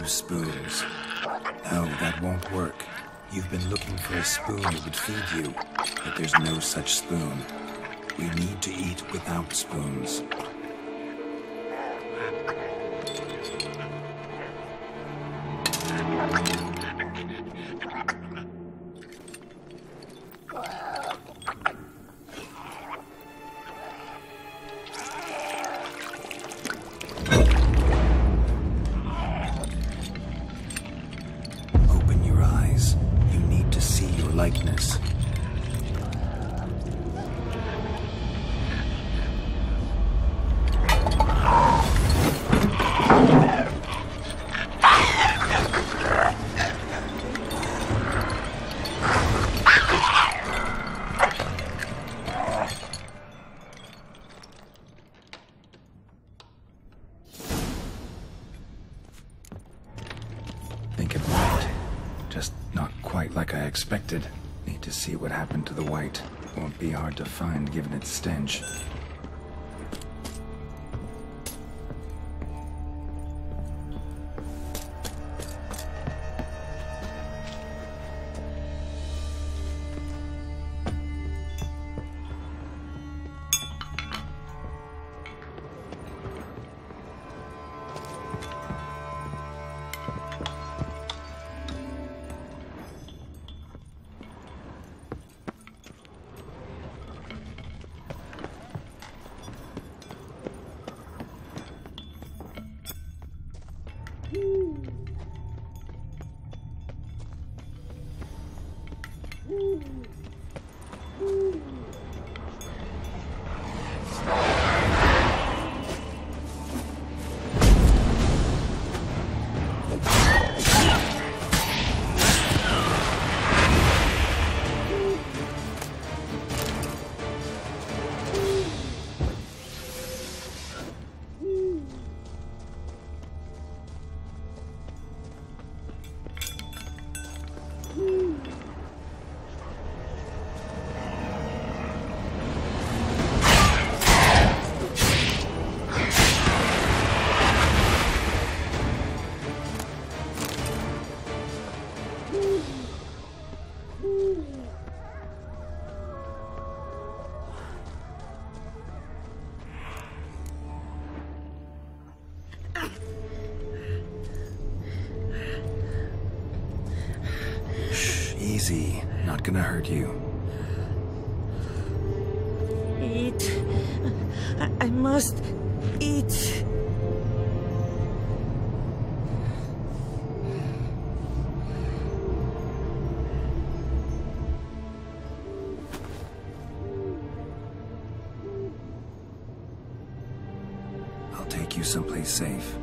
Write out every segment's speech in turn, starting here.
use spoons. No, that won't work. You've been looking for a spoon that would feed you, but there's no such spoon. We need to eat without spoons. Open your eyes. You need to see your likeness. Think it might. Just not quite like I expected. Need to see what happened to the white. Won't be hard to find given its stench. Easy. Not gonna hurt you. Eat. I must eat. I'll take you someplace safe.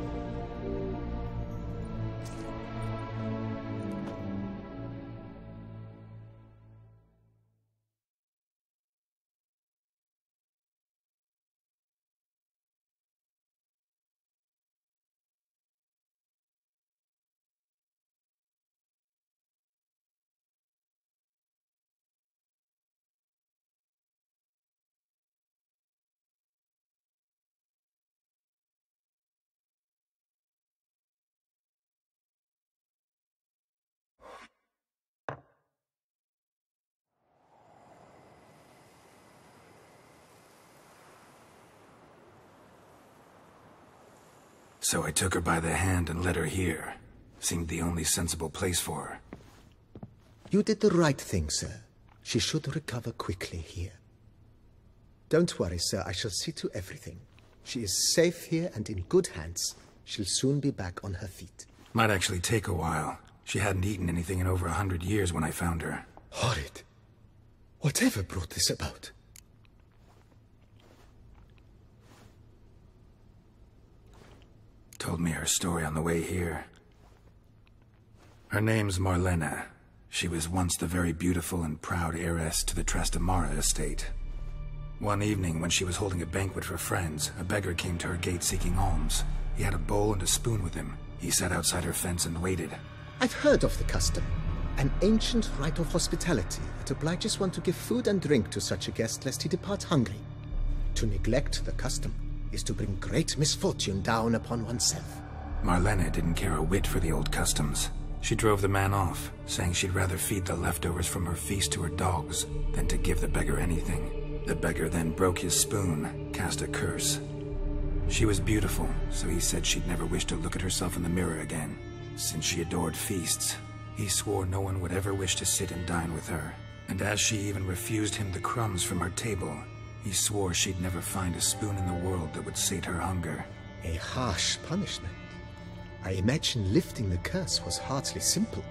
So I took her by the hand and led her here. Seemed the only sensible place for her. You did the right thing, sir. She should recover quickly here. Don't worry, sir. I shall see to everything. She is safe here and in good hands. She'll soon be back on her feet. Might actually take a while. She hadn't eaten anything in over 100 years when I found her. Horrid. Whatever brought this about? Told me her story on the way here. Her name's Marlena. She was once the very beautiful and proud heiress to the Trastamara estate. One evening, when she was holding a banquet for friends, a beggar came to her gate seeking alms. He had a bowl and a spoon with him. He sat outside her fence and waited. I've heard of the custom. An ancient rite of hospitality that obliges one to give food and drink to such a guest lest he depart hungry. To neglect the custom is to bring great misfortune down upon oneself. Marlena didn't care a whit for the old customs. She drove the man off, saying she'd rather feed the leftovers from her feast to her dogs than to give the beggar anything. The beggar then broke his spoon, cast a curse. She was beautiful, so he said she'd never wish to look at herself in the mirror again. Since she adored feasts, he swore no one would ever wish to sit and dine with her. And as she even refused him the crumbs from her table, he swore she'd never find a spoon in the world that would sate her hunger. A harsh punishment. I imagine lifting the curse was hardly simple.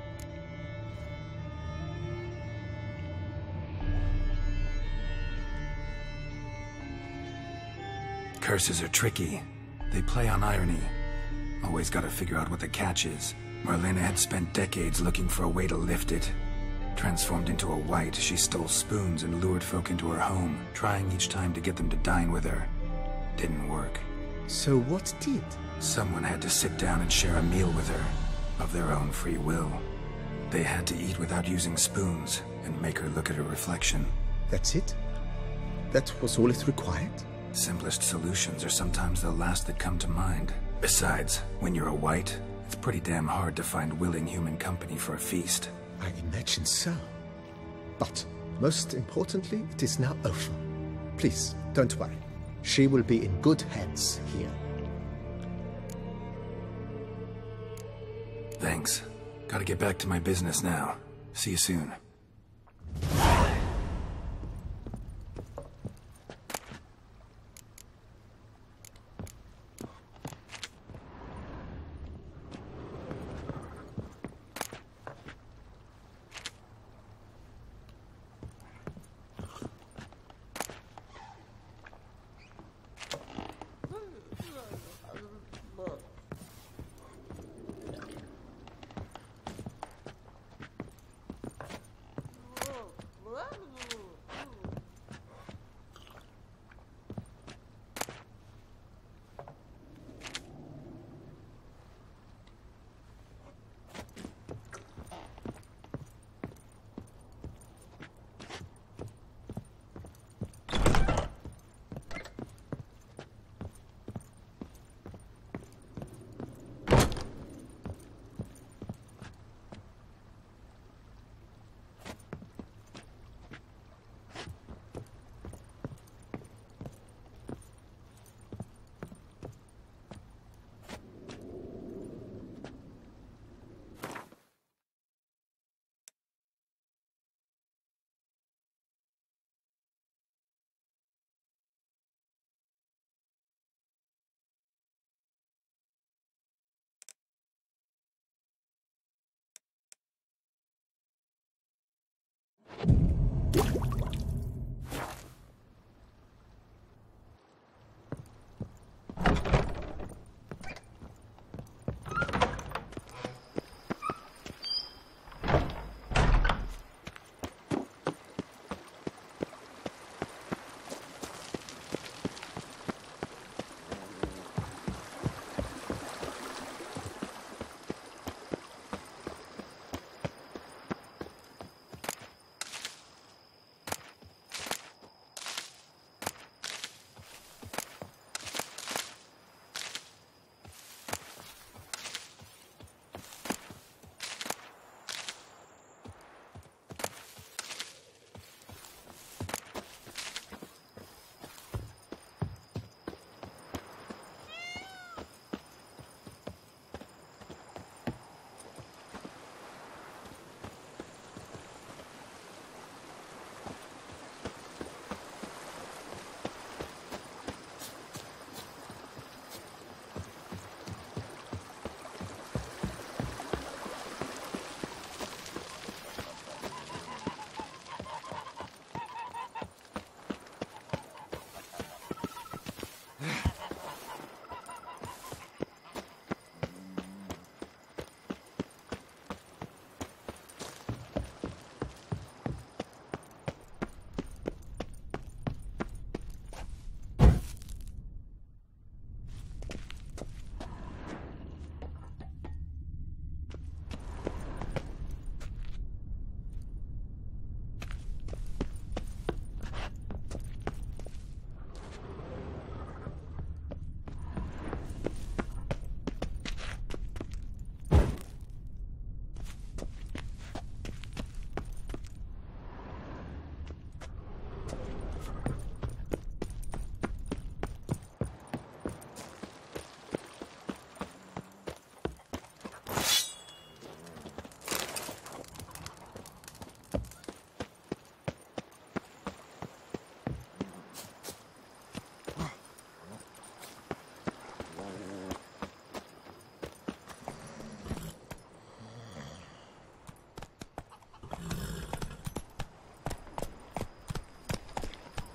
Curses are tricky. They play on irony. Always gotta figure out what the catch is. Marlena had spent decades looking for a way to lift it. Transformed into a wight, she stole spoons and lured folk into her home, trying each time to get them to dine with her. Didn't work. So what did? Someone had to sit down and share a meal with her, of their own free will. They had to eat without using spoons, and make her look at her reflection. That's it? That was all it required? Simplest solutions are sometimes the last that come to mind. Besides, when you're a wight, it's pretty damn hard to find willing human company for a feast. I imagine so. But, most importantly, it is now over. Please, don't worry. She will be in good hands here. Thanks. Gotta get back to my business now. See you soon.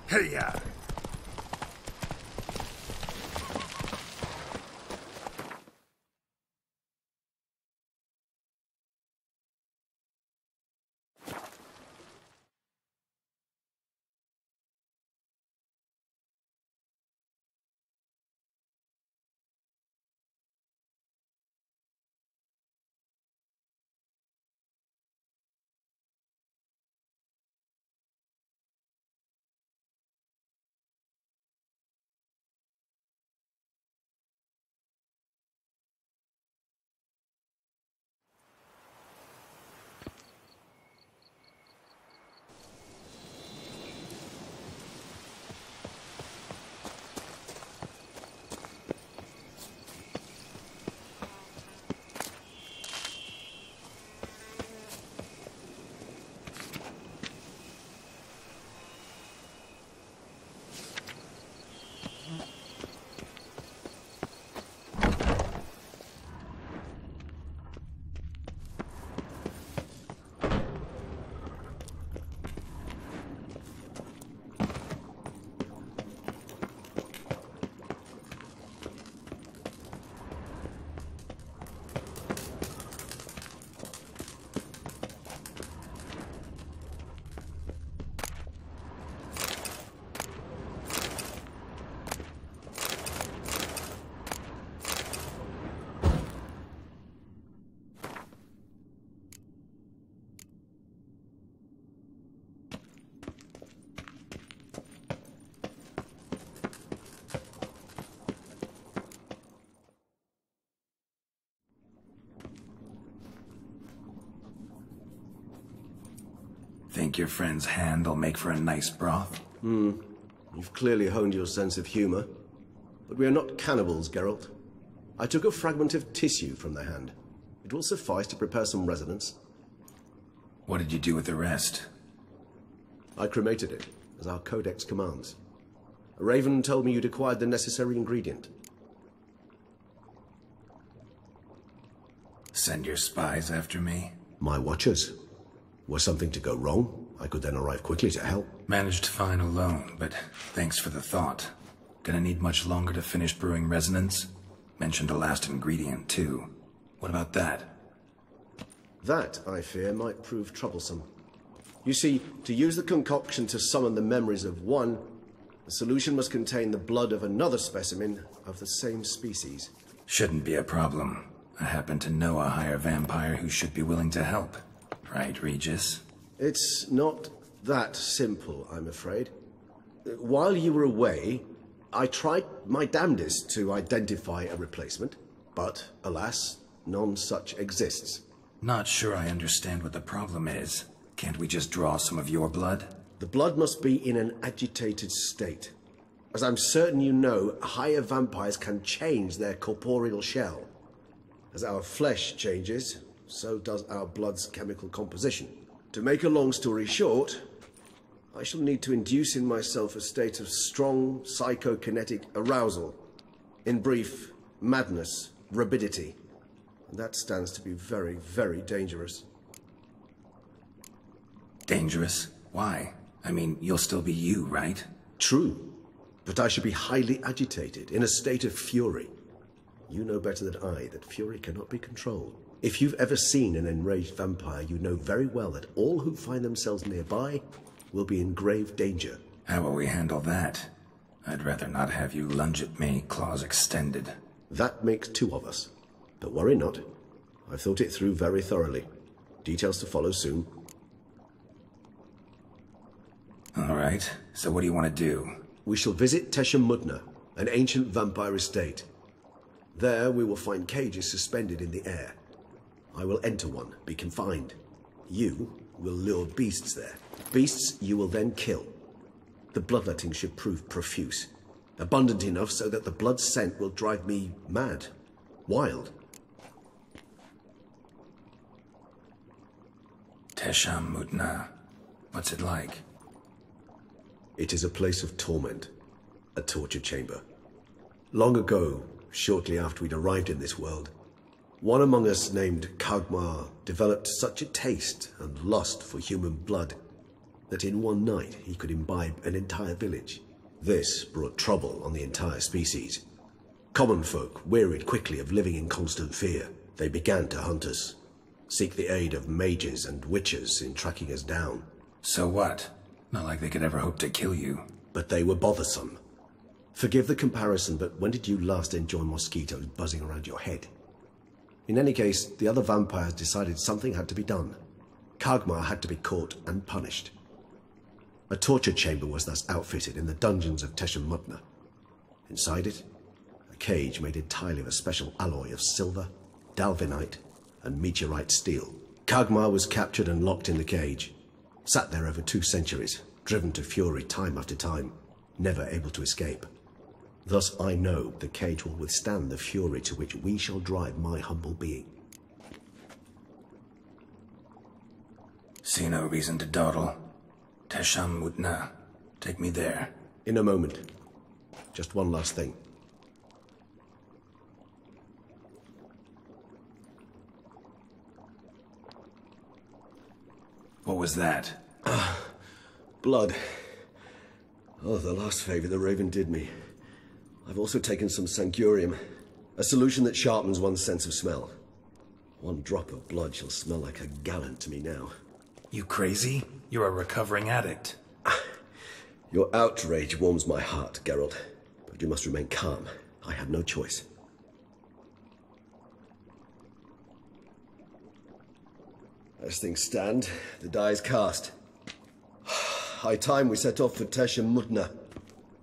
Hey, yeah. Think your friend's hand will make for a nice broth? You've clearly honed your sense of humor. But we are not cannibals, Geralt. I took a fragment of tissue from the hand. It will suffice to prepare some resonance. What did you do with the rest? I cremated it, as our codex commands. A raven told me you'd acquired the necessary ingredient. Send your spies after me? My watchers. Were something to go wrong, I could then arrive quickly to help. Managed fine alone, but thanks for the thought. Gonna need much longer to finish brewing resonance? Mentioned a last ingredient, too. What about that? That, I fear, might prove troublesome. You see, to use the concoction to summon the memories of one, the solution must contain the blood of another specimen of the same species. Shouldn't be a problem. I happen to know a higher vampire who should be willing to help. Right, Regis? It's not that simple, I'm afraid. While you were away, I tried my damnedest to identify a replacement, but alas, none such exists. Not sure I understand what the problem is. Can't we just draw some of your blood? The blood must be in an agitated state. As I'm certain you know, higher vampires can change their corporeal shell. As our flesh changes, so does our blood's chemical composition. To make a long story short, I shall need to induce in myself a state of strong psychokinetic arousal. In brief, madness, rabidity. And that stands to be very, very dangerous. Dangerous? Why? I mean, you'll still be you, right? True, but I should be highly agitated, in a state of fury. You know better than I that fury cannot be controlled. If you've ever seen an enraged vampire, you know very well that all who find themselves nearby will be in grave danger. How will we handle that? I'd rather not have you lunge at me, claws extended. That makes two of us. But worry not. I've thought it through very thoroughly. Details to follow soon. All right, so what do you want to do? We shall visit Tesha Mudna, an ancient vampire estate. There we will find cages suspended in the air. I will enter one, be confined. You will lure beasts there. Beasts you will then kill. The bloodletting should prove profuse. Abundant enough so that the blood scent will drive me mad. Wild. Tesha Mudna. What's it like? It is a place of torment. A torture chamber. Long ago, shortly after we'd arrived in this world, one among us named Kagmar developed such a taste and lust for human blood. that in one night he could imbibe an entire village. This brought trouble on the entire species. Common folk wearied quickly of living in constant fear. They began to hunt us, seek the aid of mages and witches in tracking us down. So what? Not like they could ever hope to kill you. But they were bothersome. Forgive the comparison, but when did you last enjoy mosquitoes buzzing around your head? In any case, the other vampires decided something had to be done. Kagmar had to be caught and punished. A torture chamber was thus outfitted in the dungeons of Tesham-Mutna. Inside it, a cage made entirely of a special alloy of silver, dalvinite, and meteorite steel. Kagmar was captured and locked in the cage. Sat there over 2 centuries, driven to fury time after time, never able to escape. Thus I know the cage will withstand the fury to which we shall drive my humble being. See no reason to dawdle. Tesham-Mutna. Take me there. In a moment. Just one last thing. What was that? Blood. Oh, the last favor the Raven did me. I've also taken some Sancurium, a solution that sharpens one's sense of smell. 1 drop of blood shall smell like a gallon to me now. You crazy? You're a recovering addict. Your outrage warms my heart, Geralt. But you must remain calm. I have no choice. As things stand, the die is cast. High time we set off for Tesham-Mutna.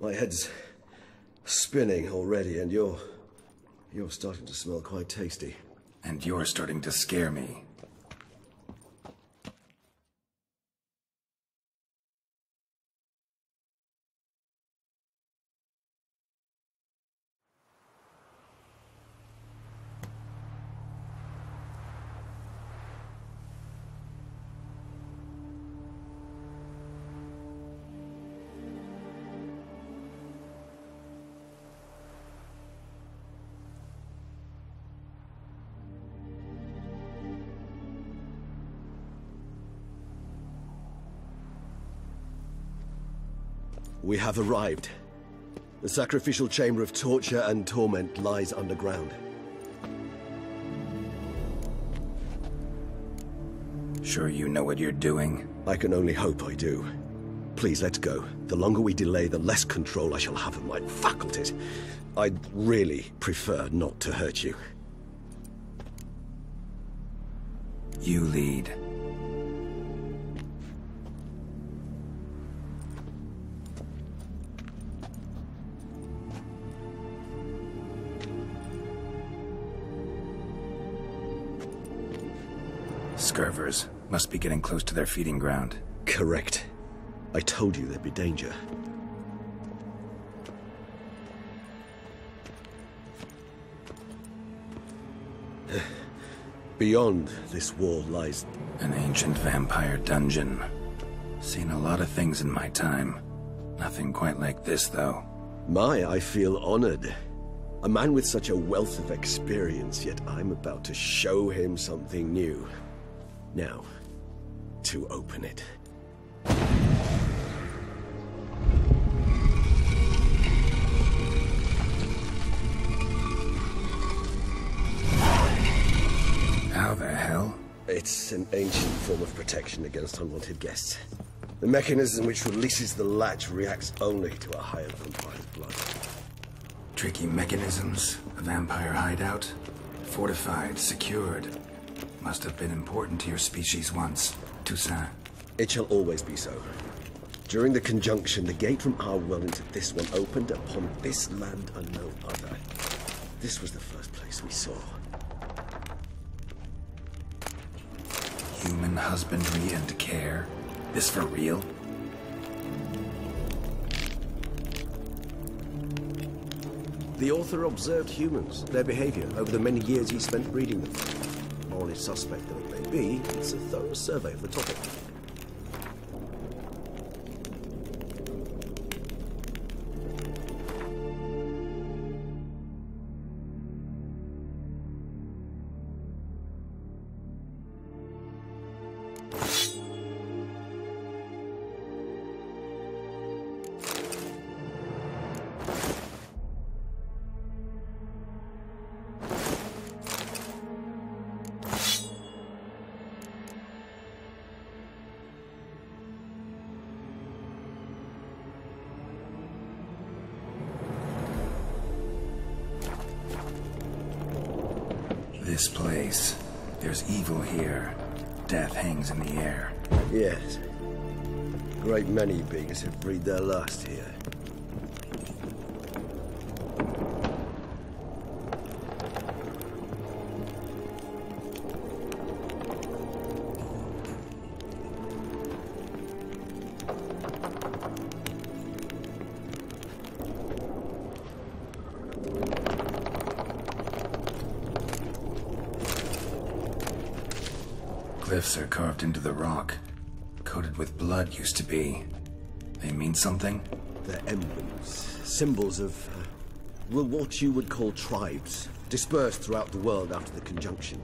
My head's spinning already, and you're starting to smell quite tasty. And you're starting to scare me. We have arrived. The sacrificial chamber of torture and torment lies underground. Sure you know what you're doing? I can only hope I do. Please, let's go. The longer we delay, the less control I shall have of my faculties. I'd really prefer not to hurt you. You lead. Scurvers. Must be getting close to their feeding ground. Correct. I told you there'd be danger. Beyond this wall lies... An ancient vampire dungeon. Seen a lot of things in my time. Nothing quite like this, though. I feel honored. A man with such a wealth of experience, yet I'm about to show him something new. Now, to open it. How the hell? It's an ancient form of protection against unwanted guests. The mechanism which releases the latch reacts only to a higher vampire's blood. Tricky mechanisms, a vampire hideout. Fortified, secured. Must have been important to your species once, Toussaint. It shall always be so. During the conjunction, the gate from our world into this one opened upon this land and no other. This was the first place we saw. Human husbandry and care? This for real? The author observed humans, their behavior, over the many years he spent reading them. Morally suspect though it may be, it's a thorough survey of the topic. this place. There's evil here. Death hangs in the air. Yes. A great many beings have breathed their last here. Glyphs are carved into the rock. Coated with blood used to be. They mean something? They're emblems, symbols of, well, what you would call tribes, dispersed throughout the world after the conjunction.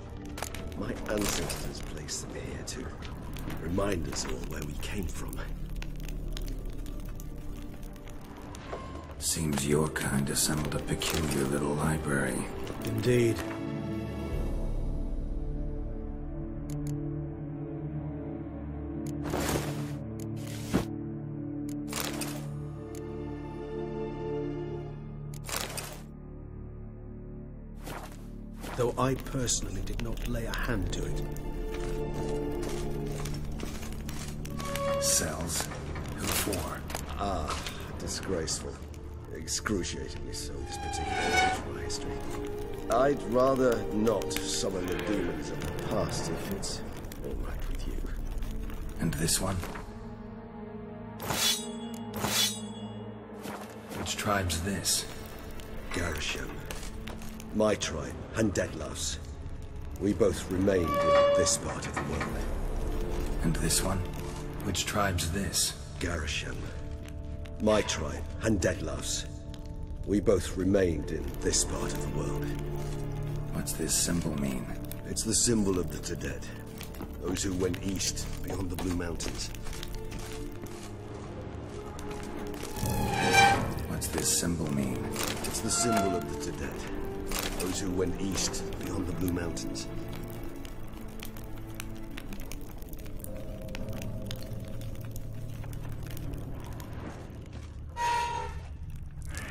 My ancestors placed them here to remind us all where we came from. Seems your kind assembled a peculiar little library. Indeed. Though I personally did not lay a hand to it. Cells? Who for? Ah, disgraceful. Excruciatingly so, this particular age of my history. I'd rather not summon the demons of the past if it's all right with you. And this one? Which tribe's this? Garisham. My tribe, and Deadlouse. We both remained in this part of the world. And this one? Which tribe's this? Garisham. My tribe, and Deadlouse. We both remained in this part of the world. What's this symbol mean? It's the symbol of the dead. Those who went east, beyond the Blue Mountains. What's this symbol mean? It's the symbol of the dead. Those who went east, beyond the Blue Mountains.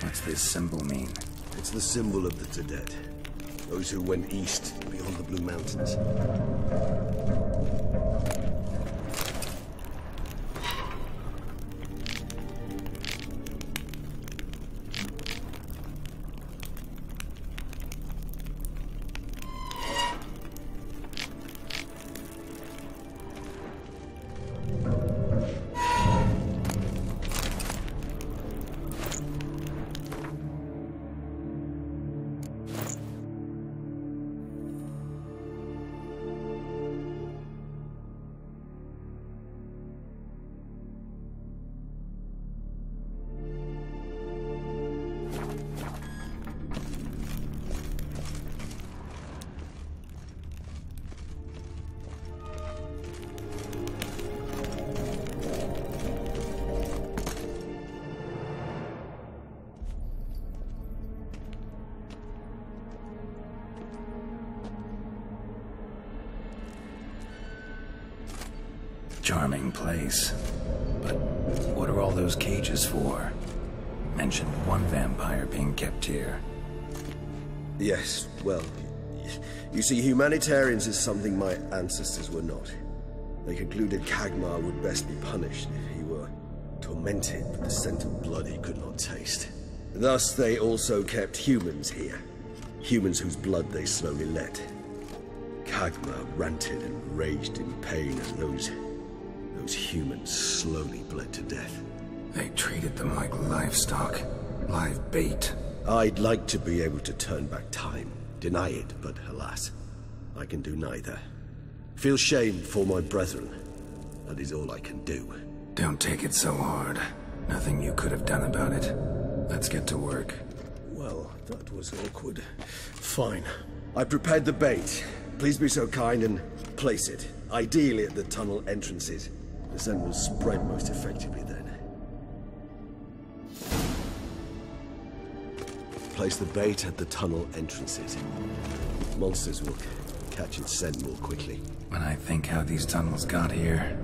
What's this symbol mean? It's the symbol of the dead. Those who went east, beyond the Blue Mountains. Charming place. But what are all those cages for? Mentioned one vampire being kept here. Yes, well, you see, humanitarians is something my ancestors were not. They concluded Kagmar would best be punished if he were tormented with the scent of blood he could not taste. Thus, they also kept humans here. Humans whose blood they slowly let. Kagmar ranted and raged in pain as those humans slowly bled to death. They treated them like livestock. Live bait. I'd like to be able to turn back time, deny it, but alas, I can do neither. Feel shame for my brethren. That is all I can do. Don't take it so hard. Nothing you could have done about it. Let's get to work. Well, that was awkward. Fine. I prepared the bait. Please be so kind and place it, ideally at the tunnel entrances. The scent will spread most effectively then. Place the bait at the tunnel entrances. Monsters will catch its scent more quickly. When I think how these tunnels got here,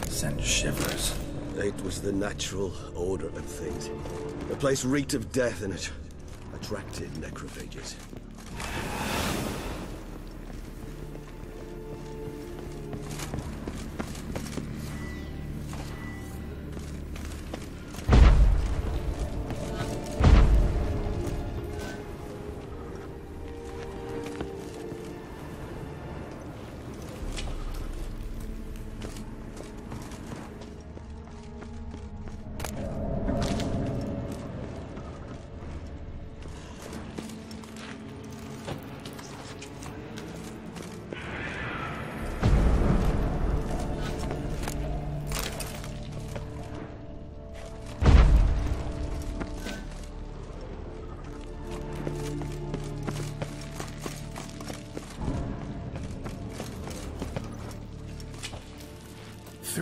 send shivers. It was the natural order of things. The place reeked of death and it attracted necrophages.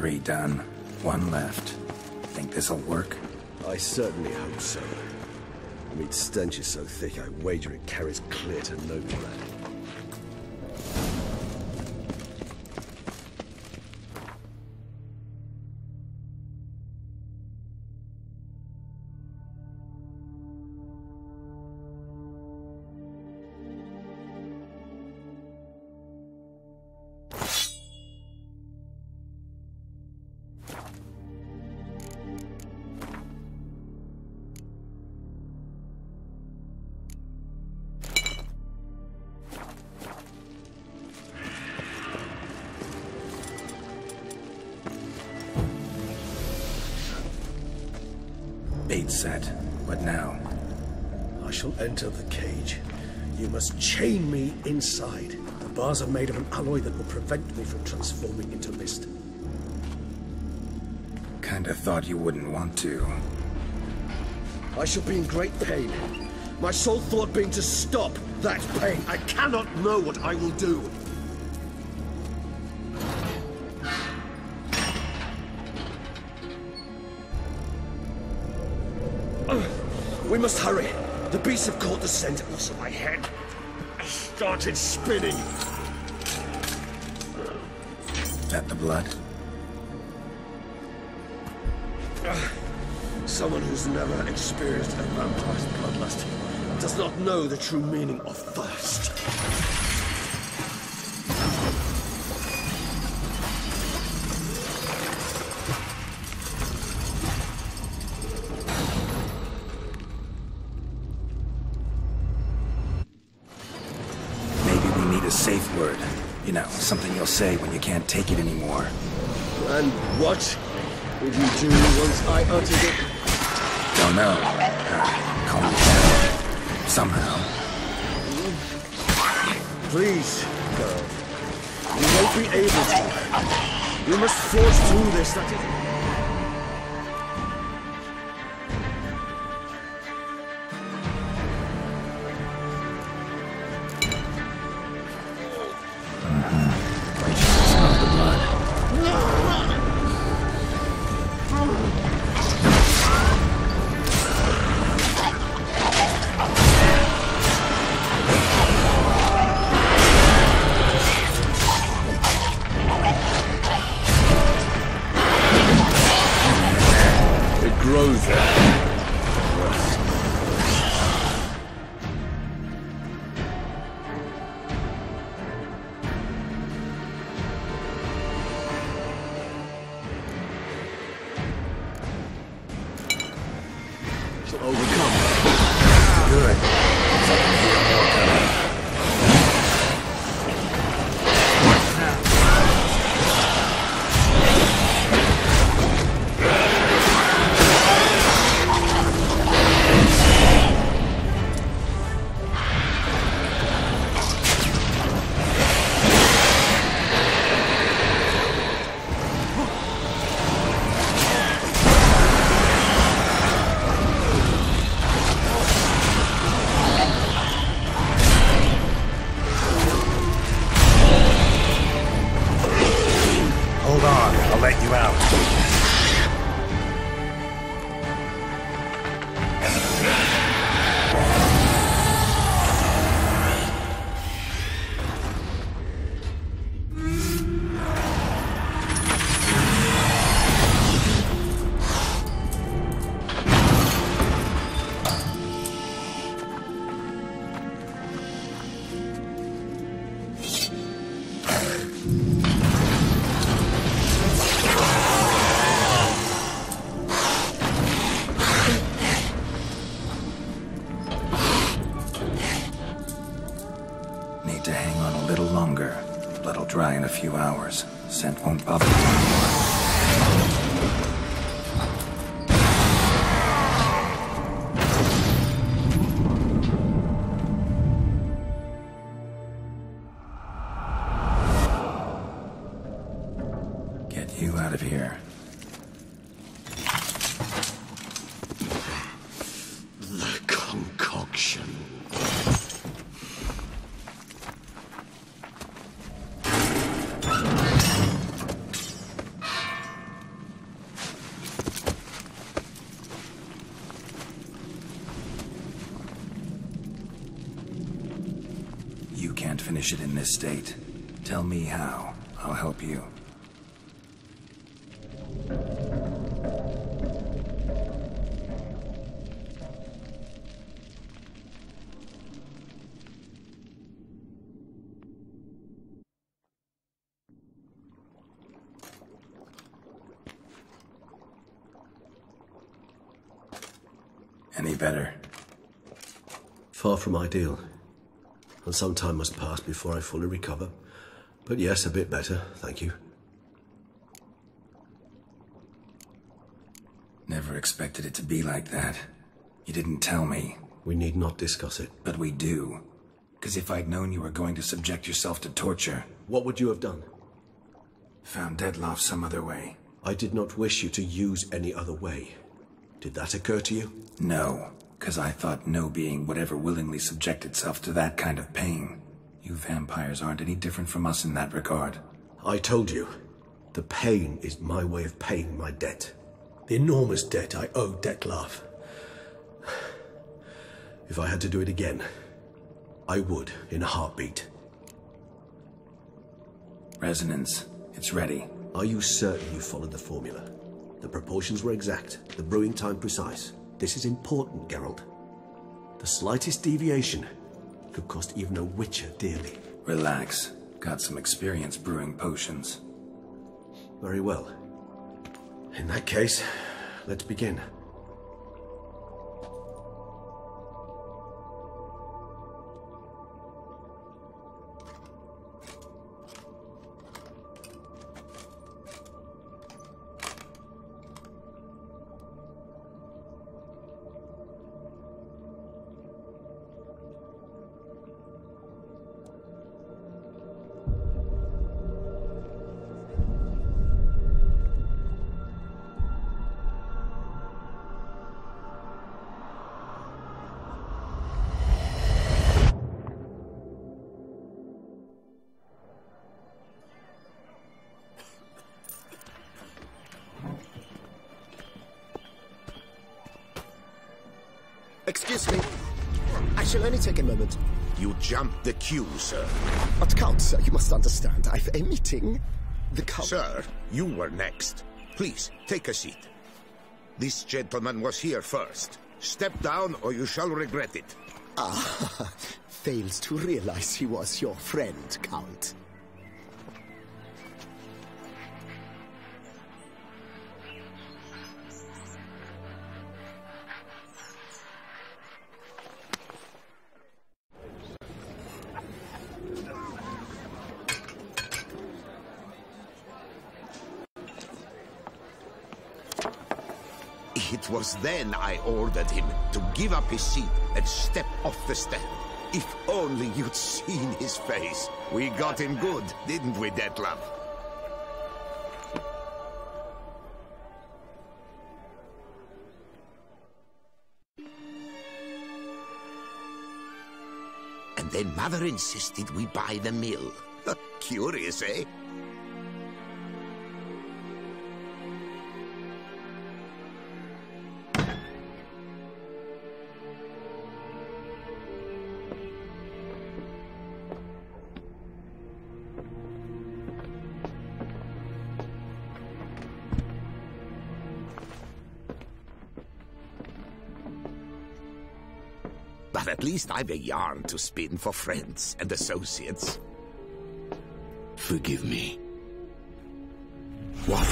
3 done. 1 left. Think this'll work? I certainly hope so. The meat's stench is so thick, I wager it carries clear to no man. Bait set. What now? I shall enter the cage. You must chain me inside. The bars are made of an alloy that will prevent me from transforming into mist. Kinda thought you wouldn't want to. I shall be in great pain. My sole thought being to stop that pain. I cannot know what I will do. We must hurry. The beasts have caught the scent. Also my head. I started spinning. That the blood? Someone who's never experienced a vampire's bloodlust does not know the true meaning of thirst. A safe word. You know, something you'll say when you can't take it anymore. And what would you do once I uttered it? Don't know. Calm down. Somehow. Please, girl. You won't be able to. You must force through this, that is... grows there. Shall overcome. Good. So I can hear more coming. Hold on, I'll let you out. Need to hang on a little longer. Blood'll dry in a few hours. Scent won't bother you anymore. Get you out of here. The concoction. finish it in this state. Tell me how. I'll help you. Any better? Far from ideal. And some time must pass before I fully recover. But yes, a bit better, thank you. Never expected it to be like that. You didn't tell me. We need not discuss it. But we do. Because if I'd known you were going to subject yourself to torture... What would you have done? Found Dettlaff some other way. I did not wish you to use any other way. Did that occur to you? No, because I thought no being would ever willingly subject itself to that kind of pain. You vampires aren't any different from us in that regard. I told you, the pain is my way of paying my debt. The enormous debt I owe Dettlaff. If I had to do it again, I would in a heartbeat. Resonance, it's ready. Are you certain you followed the formula? The proportions were exact, the brewing time precise. This is important, Geralt. The slightest deviation could cost even a witcher dearly. Relax. Got some experience brewing potions. Very well. In that case, let's begin. Excuse me. I shall only take a moment. You jumped the queue, sir. But Count, sir, you must understand. I've a meeting. The Count... Sir, you were next. Please, take a seat. This gentleman was here first. Step down or you shall regret it. Ah, fails to realize he was your friend, Count. It was then I ordered him to give up his seat and step off the stand. If only you'd seen his face. We got him good, didn't we, Dettlaff? And then Mother insisted we buy the mill. Curious, eh? But at least I've a yarn to spin for friends and associates. Forgive me. What?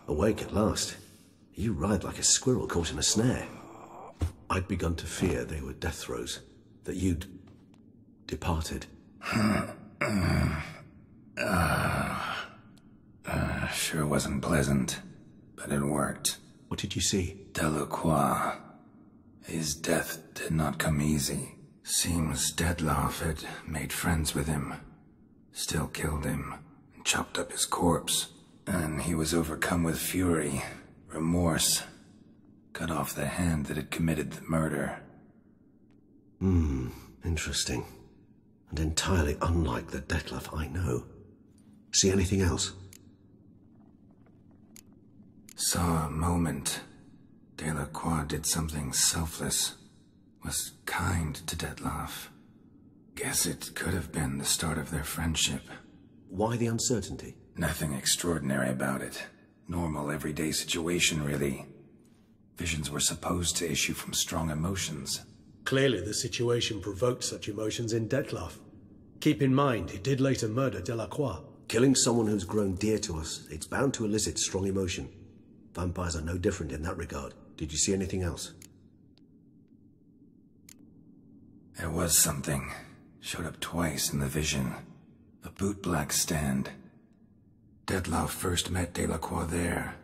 awake at last. You ride like a squirrel caught in a snare. I'd begun to fear they were death throes, that you'd departed. Sure wasn't pleasant, but it worked. What did you see? Delacroix. His death did not come easy. Seems Dettlaff had made friends with him, still killed him, and chopped up his corpse. And he was overcome with fury, remorse, cut off the hand that had committed the murder. Interesting. And entirely unlike the Dettlaff I know. See anything else? Saw a moment. Delacroix did something selfless. Was kind to Dettlaff. Guess it could have been the start of their friendship. Why the uncertainty? Nothing extraordinary about it. Normal, everyday situation, really. Visions were supposed to issue from strong emotions. Clearly the situation provoked such emotions in Dettlaff. Keep in mind, he did later murder Delacroix. Killing someone who's grown dear to us, it's bound to elicit strong emotion. Vampires are no different in that regard. Did you see anything else? There was something. Showed up twice in the vision. A bootblack stand. Dettlaff first met Delacroix there.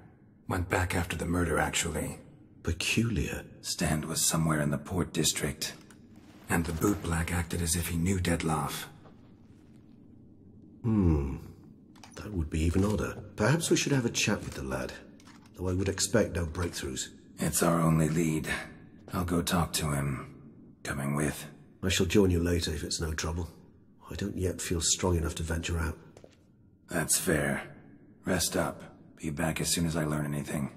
Went back after the murder, actually. Peculiar. Stand was somewhere in the Port District. And the bootblack acted as if he knew Dettlaff. That would be even odder. Perhaps we should have a chat with the lad. Though I would expect no breakthroughs. It's our only lead. I'll go talk to him. Coming with? I shall join you later if it's no trouble. I don't yet feel strong enough to venture out. That's fair. Rest up. Be back as soon as I learn anything.